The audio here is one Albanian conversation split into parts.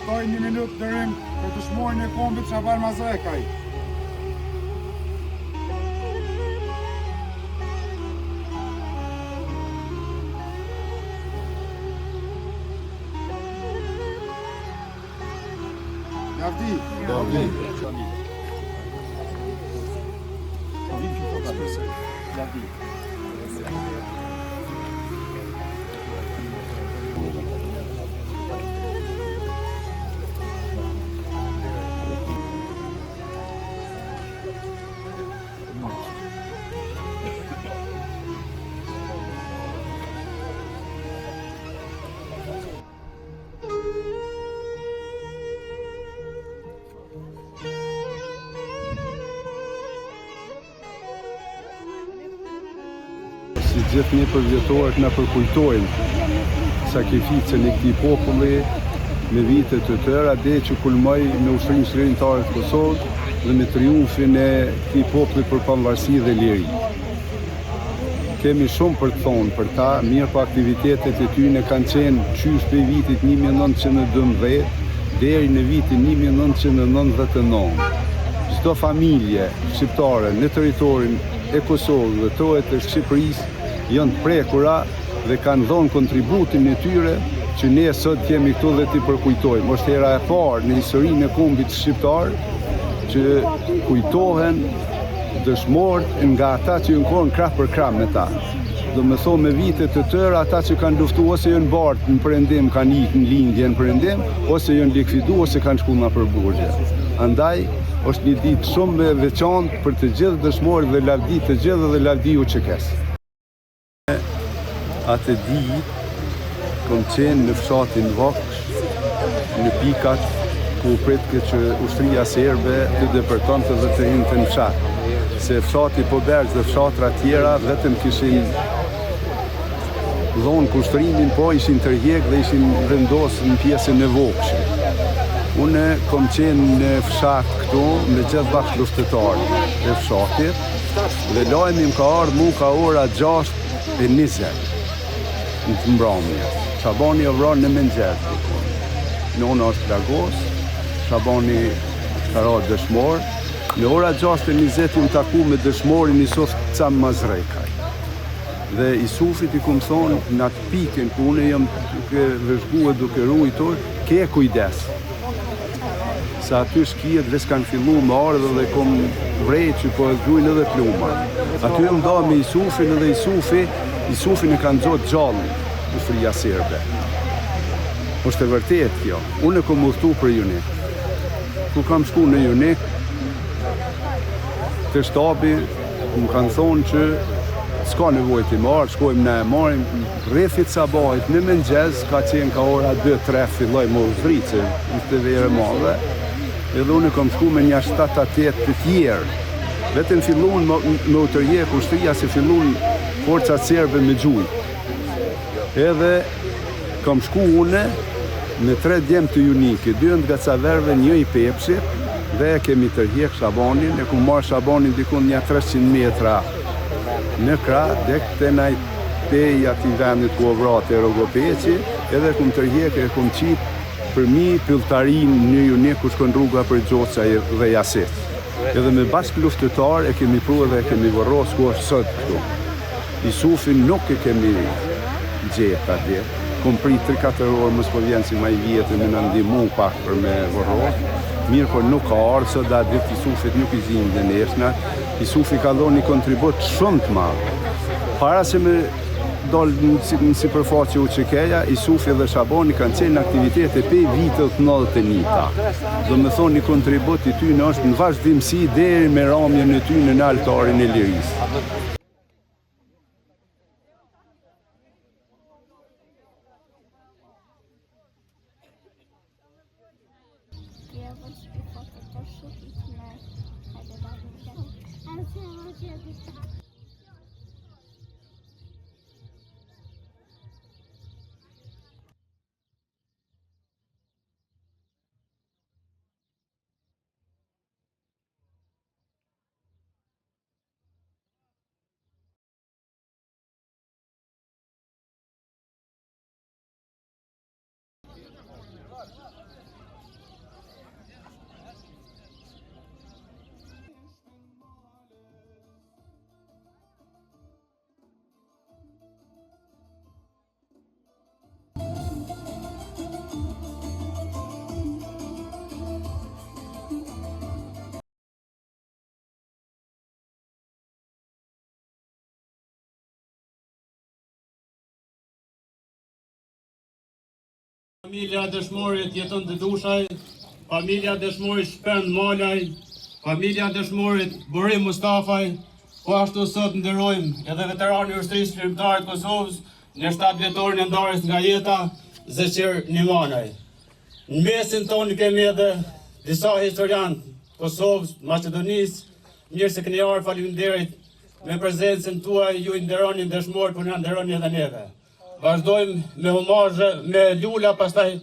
Ftoj 1 minutë dërim për të shmojnë e kombit Shaban Mazekaj. Javdi. Si gjithë një përvjetorët në përkujtojnë sakrificën e këtij populli në vite të tëra dhe që kulmoi me Ushtrinë Shërbimtare të Kosovës dhe me triumfin e këtij populli për pavarësi dhe liri. Kemi shumë për të thonë për ta, mirë po aktivitetet e tyre kanë qenë qysh prej vitit 1912 deri në vitin 1999. Çdo familje shqiptare në territorin e Kosovës dhe trojet e Shqipërisë janë të prekura dhe kanë dhënë kontributin e tyre që ne sot jemi këtu dhe t'i përkujtojmë. Është hera e parë në historinë e kombit shqiptar që kujtohen dëshmorët nga ata që janë kohën krah për krah me ta. Do me thonë me vite të tëra ata që kanë luftu ose janë bartë në perëndim, kanë ikë në lindje në perëndim, ose janë likvidu ose kanë shku në përburgje. Andaj është një ditë shumë e veçantë për të gjithë dëshmorët dhe lavdi të gjithë dhe lavdiu që kesë. Atë ditë kom qenë në fshatin Voksh, në pikat ku pritke që ushtria serbe të depërtonte dhe të hinte në fshat. Se fshati Poberç dhe fshatra tjera vetëm kishin dhonë kushtrimin, po ishin tërheq dhe ishin vendosë në pjesën e Vokshit. Une kom qenë në fshat këtu me gjithë bashkëluftëtarë e fshatit dhe lajmi më ka ardhur mu ka ora 6:20 në të mbrëmje. Shabani o vranë në mëngjes. Nona është plagos, Shabani ka ra dëshmor. Në ora 6:20 më taku me dëshmorin Isuf Cam Mazrekaj. Dhe Isufit i kum thonë në atë pikën ku une jam duke vëzhgue, duke ruajtur, ke kujdes. Se aty shkijet dhe s'kanë fillu më ardhë dhe kom vrejt që po e gjujnë edhe pluma. Aty e më da me Isufin edhe Isufin e kanë gjotë gjallë ushtria serbe. është e vërtet kjo. Unë e kom udhëtu për Junik. Ku kam shku në Junik, të shtabi më kanë thonë që s'ka nevojë të marrë, shkojmë ne e marrim rrethit sabahit në mëngjes, ka qenë ka ora 2-3 filloj më udhërice, ishte vere madhe. Edhe unë kam shku me një 7-8 të tjerë. Vetëm fillun me u tërjek ushtria se fillun forcat serbe me gjujt. Edhe kam shku une me 3 djemë të Juniki, 2 nga Caverve, 1 i Pepshit, dhe kemi tërjek Shabanin, e ku marrë Shabanin dikun një 300 metra në krah, dhe këte najt pej ati vendit ku ovrat e Rogopeqi, edhe kum tërjek e kum qit për mi pylltarin një unik ku shkon rruga për Gjoca dhe Jasit. Edhe me bashkë luftëtar e kemi pru dhe e kemi vërros ku është sot këtu. Isufin nuk e kemi gjetë atje. Kom prit 3-4 orë mos po vjen si ma i vjetë me në ndihmu pak për me vërros. Mirë po nuk ka ardhur sot da ditë Isufit nuk i zinë dhe neshna. Isufi ka dhënë një kontribut shumë të madh. Para se me dollë në sipërfaqe UÇK-ja, Isufi dhe Shabani kanë qenë aktivitete pe vitet 91-ta. Do me thonë një kontribut i tyne është në vazhdimsi deri me ramjen e tyne në altarin e lirisë. Familja dëshmorit jeton të dushaj, familja dëshmorit Shpend Malaj, familja dëshmorit Burim Mustafaj, po ashtu sot nderojmë edhe veterani ushtrisë shqiptare të Kosovës në 7 vjetorin e ndarjes nga jeta, Zeqir Nimanaj. Në mesin tonë kemi edhe disa historian të Kosovës, Maqedonisë, mirë se keni ardhur, faleminderit me prezencën tuaj, ju i nderoni dëshmorët, por na nderoni edhe neve. Vazhdojmë me homazhe, me lula, pastaj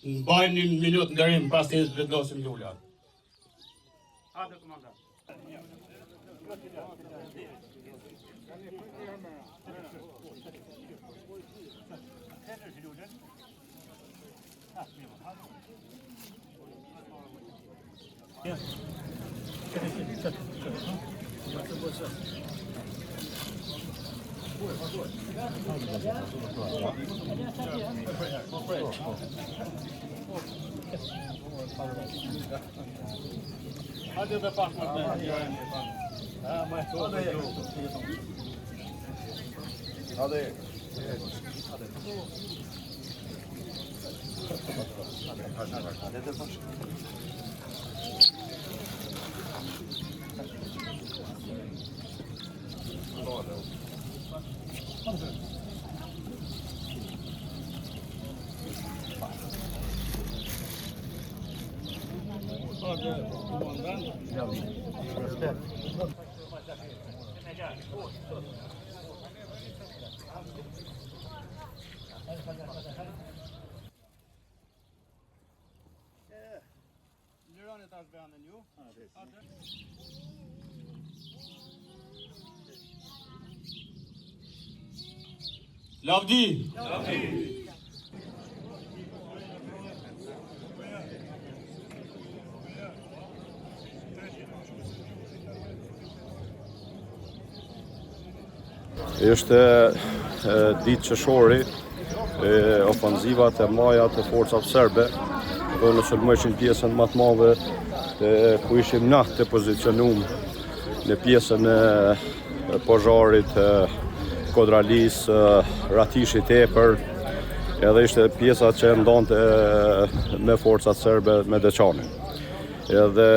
mbajmë një minutë nderim, pasi vendosim lulat. Hajde komandant. Hajde dhe pak më të Lironi tash vendin ju. Lavdi. Është ditë qershori, ofanzivat e mëdha të forcave serbe, do në sulmojshin pjesën më të madhe ku ishim na të pozicionuar në pjesën e Pozharit, Kodralis, Ratishit tepër, edhe ishte pjesa që ndonte me forcat serbe me Deçanin. Edhe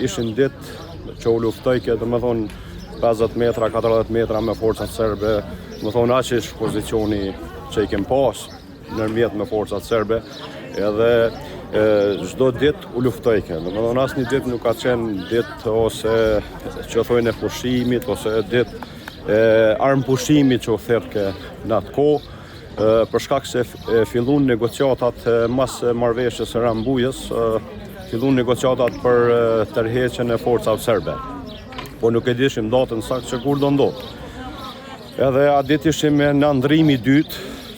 ishin ditë që u luftojke, domethënë 50 metra, 40 metra me forcat serbe, më thonë aq ish pozicioni që i kem pas nërmjet me forcat serbe, edhe çdo ditë u luftojke. Më thonë asnjë ditë nuk ka qenë ditë ose që thojnë e pushimit, ose ditë armë pushimit që u thirrke në atë kohë, për shkak se fillun negociatat mas marrëveshjes së Rambujës, fillun negociatat për tërheqjen e forcave serbe. Po nuk e dishim datën saktë që kur do ndodhë. Edhe a ditë ishim në ndrimi dytë,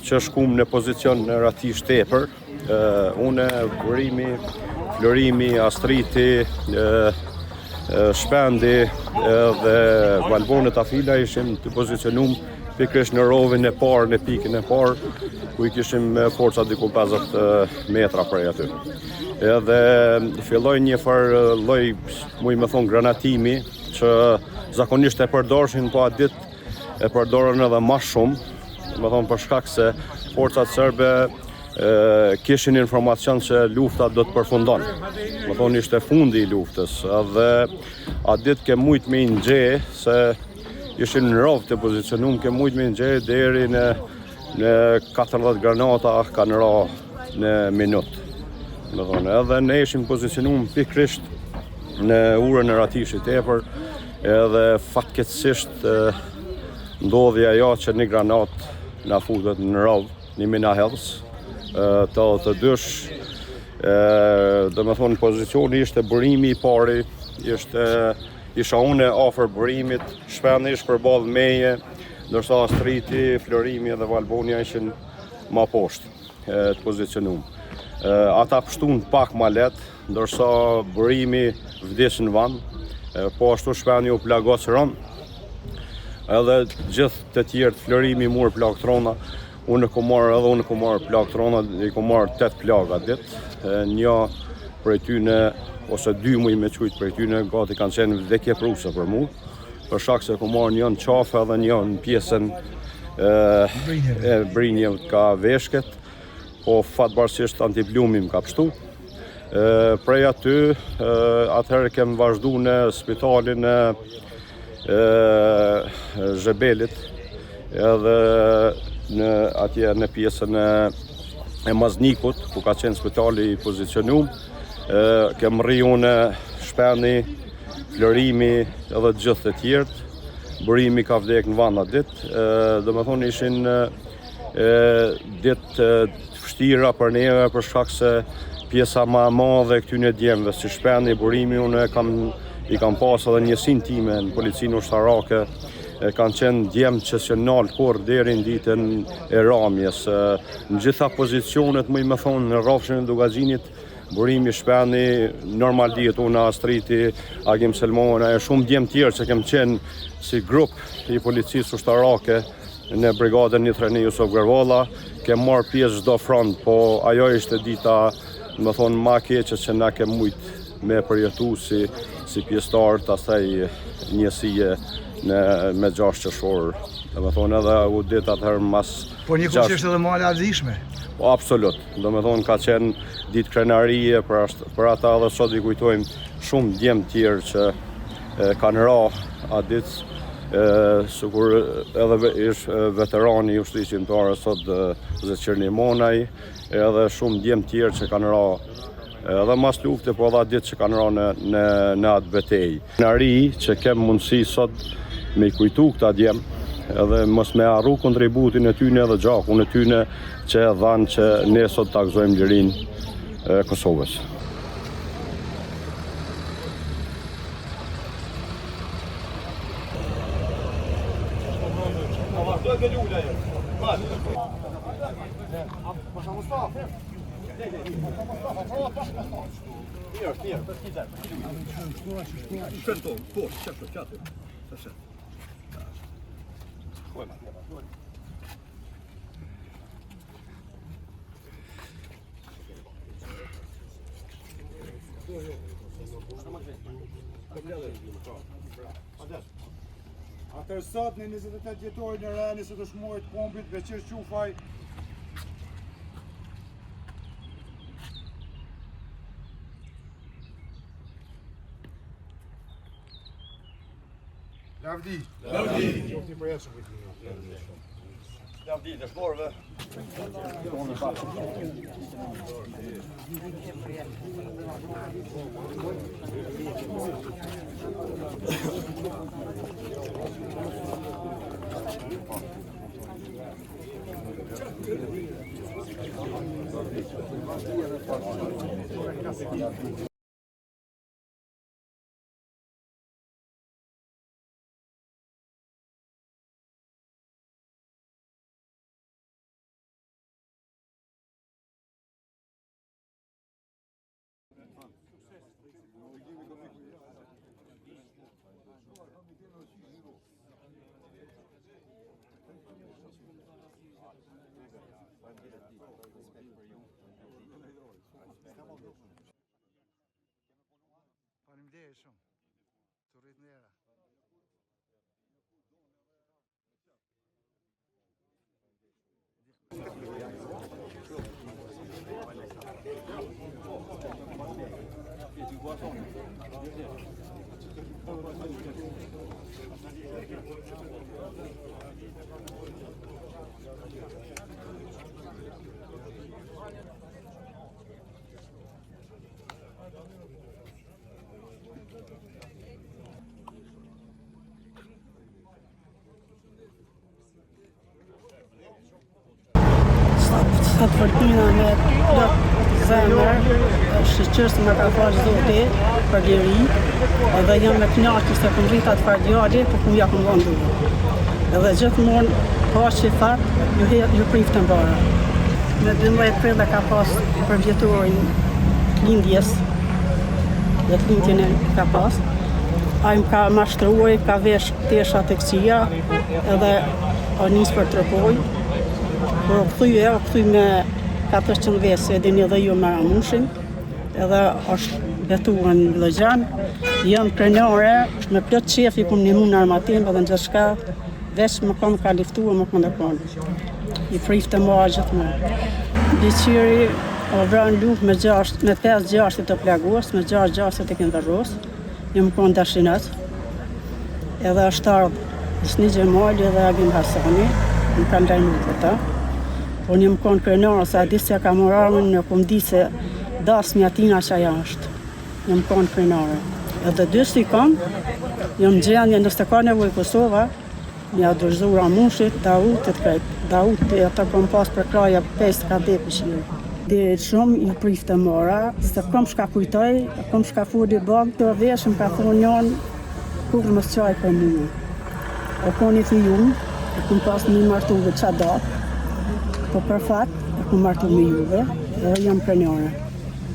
që shkum në pozicion në Ratish tepër, une, burimi, florimi, astriti, shpendi dhe Valbonët Afila ishim të pozicionum pikërisht në rovin e parë, në pikën e parë, ku i kishim forca diku 50 metra prej aty. Edhe filloi një farë lloj, muj me thonë, granatimi, që zakonisht e përdorshin, po atë ditë e përdorën edhe më shumë, me thonë për shkak se forcat serbe kishin informacion se lufta do të përfundon. Me thonë ishte fundi i luftës, edhe atë ditë ke mujt me i nxej, se ishin në rovë të pozicionum, ke mujt me i nxej deri në 40 granata kanë ra në minutë. Me thonë, edhe ne ishim pozicionum pikrisht në urën e ratishit tepër, edhe fatkeqësisht ndodhi ajo që një granat na futet në rovë, një mina hedhës, të dysh, dhe me thonë, pozicioni ishte burimi i pari, isha une afër burimit, shpendi ishte përballë meje, ndërsa astriti, florimi dhe Valbonia ishin ma poshtë të pozicionum. Ata pështun pak ma letë, ndërsa burimi vdes në van, po ashtu shpendi u plagosëron, edhe gjithë të tjerë florimi mur plak trona, unë ku marrë plak trona, i ku marrë 8 plaga ditë, një prej tyne, ose 2 muj me qujtë prej tyne, gati kanë qenë vdekje pruse për mu, për shkak se ku marrë një në qafe dhe një në pjesën e brinjevët ka veshket, po fatbarësisht antiblumi më ka pështu. Prej aty, atëherë kem vazhdu në spitalin e Zhebelit, edhe atje në pjesën e Maznikut, ku ka qenë spitali i pozicionum, kem rriu në shpendi, florimi edhe gjithë të tjertë, burimi ka vdek në vanda ditë, dhe me thonë ishin ditë të vështira për neve, për shkak se pjesa ma madhe këtyne djemve, si shpendi, burimi, unë i kam pas edhe njësin time në policinë ushtarake, kanë qenë djemë që se nalë kur deri në ditën e ramjes. Në gjitha pozicionet, më i me thonë, në rrafshin e Dugazhinit, burimi, shpendi, normal dihet unë, astriti, Agim Selmona, e shumë djemë tjerë që kem qenë si grup i policisë ushtarake në brigadën 131 Jusuf Gervalla, kem marrë pjesë çdo front, po ajo ishte dita, me thonë, ma keqe që na kem mujt me përjetu si pjesëtar të asaj njësije me 6 qershor, dhe me thonë edhe u dit atëherë mas... Po një kohë ishte edhe male avdishme? Po, absolut, dhe me thonë ka qenë ditë krenarie, për ata dhe sot i kujtojmë shumë djemë tjerë që kanë ra atë ditë, sikur edhe ishë veterani i ushtrisë shqiptare sot Zeqirni Monaj, edhe shumë djemë tjerë që kanë ra edhe mas lufte, po edhe ditë që kanë ra në atë betej. Krenari që kem mundësi sot me i kujtu këta djemë, edhe mos me arru kontributin e tyne dhe gjakun e tyne që dhanë që ne sot ta gëzojmë lirinë e Kosovës. Atër sot në 28 vjetorin e reni së dëshmorit kombit Beqir Qufaj, Lavdi. Lavdi, dëshmorëve. shumë. Të rrit nera. Sot Fortina me plot zemër, shqyrës më ka falë Zoti për liri, edhe jam me knaqë se kom rrit atë fardjali, po ku ja kom vëndu. Edhe gjithmonë paqe fat, ju priftën bara. Me 12 prill ka pas përvjetorin lindjes, dhe të lindjen e ka pas. Ai më ka mashtruar, ka vesh tesha të këqija, edhe o nis për tropoj. Por u kthy me 400 vese, edhe një dhe ju me amushin, edhe është betuar në Vllëgjan. Jam krenare, me plot qefi kum një mund në armatim, edhe në gjithë shka, veç më kam ka liftua, më kam dhe konë. I prifte ma gjithmonë. Liqiri o vranë luft me 5 gjashtit të plagos, me 6 gjashtit të këndërros, një më konë dashinat, edhe është ardhë Isni Gjemali edhe Agim Hasani, më kanë lajmu të ta. Po një më konë krenarë, se a di se ka morarën, në kom di se dasmi atina që aja është. Një më konë krenarë. Edhe dy si kam, jam gjendje nëse ka nevoj Kosova, një adrëzura mushit, Dautit krejt. Dautit ata kom pas për kraja 5 ka dhe pëshirë. Dhe shumë i prifte mora, se kom shka kujtoj, kom shka furi bëgë, të veshëm ka thonë njën, kur më së qaj për një. O koni të jumë, e kom pas një martuve qadat, po për fat, e ku martu me juve, dhe jam krenare.